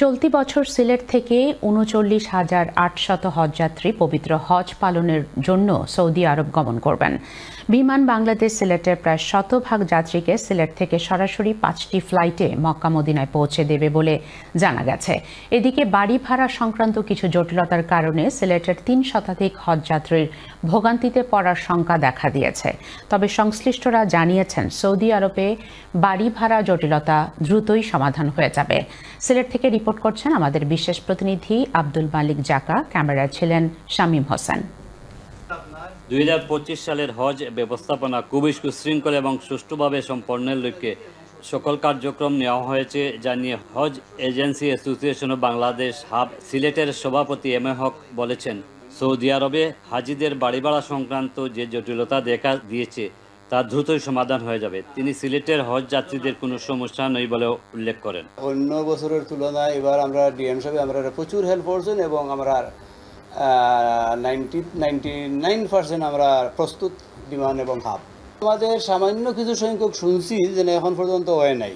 চলতি বছর সিলেট থেকে ৩৯,৮০০ হজযাত্রী পবিত্র হজ পালনের জন্য সৌদি আরব গমন করবেন। বিমান বাংলাদেশ সিলেটের প্রায় শতভাগ যাত্রীকে সিলেট থেকে সরাসরি ৫টি ফ্লাইটে মক্কা মদিনায় পৌঁছে দেবে বলে জানা গেছে। এদিকে বাড়ি ভাড়া সংক্রান্ত কিছু জটিলতার কারণে সিলেটের ৩ শতাধিক হজযাত্রীর ভোগান্তিতে পড়ার শঙ্কা দেখা দিয়েছে। তবে সংশ্লিষ্টরা জানিয়েছেন সৌদি আরবে বাড়ি ভাড়া জটিলতা দ্রুতই সমাধান হয়ে যাবে। সিলেট থেকে রিপোর্ট করছেন আমাদের বিশেষ প্রতিনিধি আব্দুল মালিক জাকা, ক্যামেরায় ছিলেন শামীম হোসেন। ২০২৫ সালের হজ ব্যবস্থাপনা খুবই সুশৃঙ্খল এবং সুষ্ঠুভাবে সম্পন্নের লক্ষ্যে সকল কার্যক্রম নেওয়া হয়েছে জানিয়ে Hajj agency association of Bangladesh HAAB সিলেটের সভাপতি এম এ হক বলেছেন, সৌদি আরবে হাজিদের বাড়ি ভাড়া সংক্রান্ত যে জটিলতা দেখা দিয়েছে তা দ্রুতই সমাধান হয়ে যাবে। তিনি সিলেটের হজ যাত্রীদের কোনো সমস্যা নেই বলে উল্লেখ করেন। অন্য বছরের তুলনায় এবার আমরা ডিএম সাহেব আমরা প্রচুর হেল্প করছেন এবং আমরা 99% আমরা প্রস্তুত বিমান এবং হাব। আমাদের সামান্য কিছু সংখ্যক শুনছি যে এখন পর্যন্ত হয় নাই,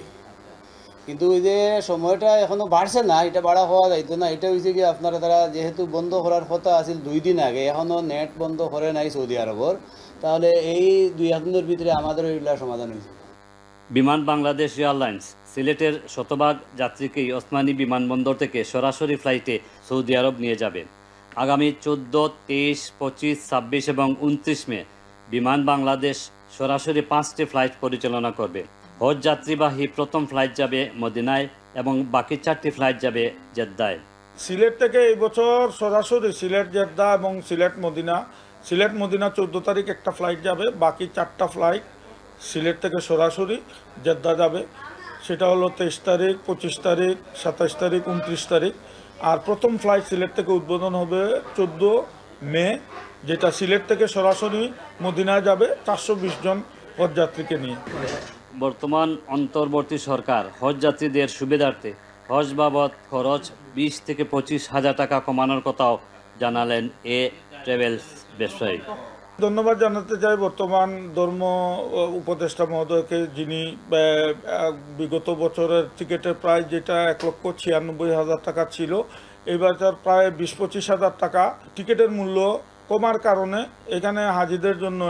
কিন্তু ওই যে সময়টা এখনো বাড়ছে না, এটা বাড়া হওয়া যাইতো না। এটা হয়েছে কি আপনারা তারা যেহেতু বন্ধ করার কথা আছিল 2 দিন আগে, এখনো নেট বন্ধ করে নাই সৌদি আরবর, তাহলে এই 2-1 দিনের ভিতরে আমাদের ওইগুলা সমাধান হয়েছে। বিমান বাংলাদেশ এয়ারলাইন্স সিলেটের শতভাগ যাত্রীকেই ওসমানী বিমানবন্দর থেকে সরাসরি ফ্লাইটে সৌদি আরব নিয়ে যাবে। আগামী 14, 23, 25, 26 এবং 29 মে বিমান বাংলাদেশ সরাসরি 5টি ফ্লাইট পরিচালনা করবে। হজ যাত্রীবাহী প্রথম ফ্লাইট যাবে মদিনায় এবং বাকি 4টি ফ্লাইট যাবে জেদ্দায়। সিলেট থেকে এই বছর সরাসরি সিলেট জেদ্দা এবং সিলেট মদিনা 14 তারিখ একটা ফ্লাইট যাবে, বাকি 4টা ফ্লাইট সিলেট থেকে সরাসরি জেদ্দা যাবে। সেটা হলো 23 তারিখ, 25 তারিখ, 27 তারিখ, 29 তারিখ। আর প্রথম ফ্লাইট সিলেট থেকে উদ্বোধন হবে 14 মে, যেটা সিলেট থেকে সরাসরি মদিনায় যাবে 420 জন হজযাত্রীকে নিয়ে। বর্তমান অন্তর্বর্তী সরকার হজযাত্রীদের সুবিধার্থে হজ বাবদ খরচ 20 থেকে 25 হাজার টাকা কমানোর কথাও জানালেন এ ট্রাভেলস ব্যবসায়ী। ধন্যবাদ জানাতে চাই বর্তমান ধর্ম উপদেষ্টা মহোদয়কে, যিনি বিগত বছরের টিকিটের প্রাইস যেটা 1,96,500 টাকা ছিল, এবার তার প্রায় 20-25 হাজার টাকা টিকিটের মূল্য কমার কারণে এখানে হাজিদের জন্য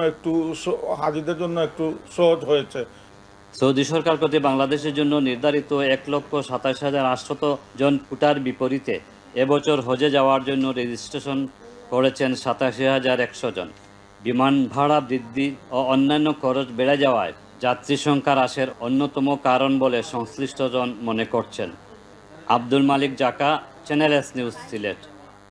একটু সহজ হয়েছে। সৌদি সরকার কর্তৃক বাংলাদেশের জন্য নির্ধারিত 1,27,800 জন কোটার বিপরীতে এবছর হজে যাওয়ার জন্য রেজিস্ট্রেশন করেছেন 87,100 জন। বিমান ভাড়া বৃদ্ধি ও অন্যান্য খরচ বেড়ে যাওয়ায় যাত্রী সংখ্যা হ্রাসের অন্যতম কারণ বলে সংশ্লিষ্টজন মনে করছেন। আব্দুল মালিক জাকা, চ্যানেল এস নিউজ, সিলেট।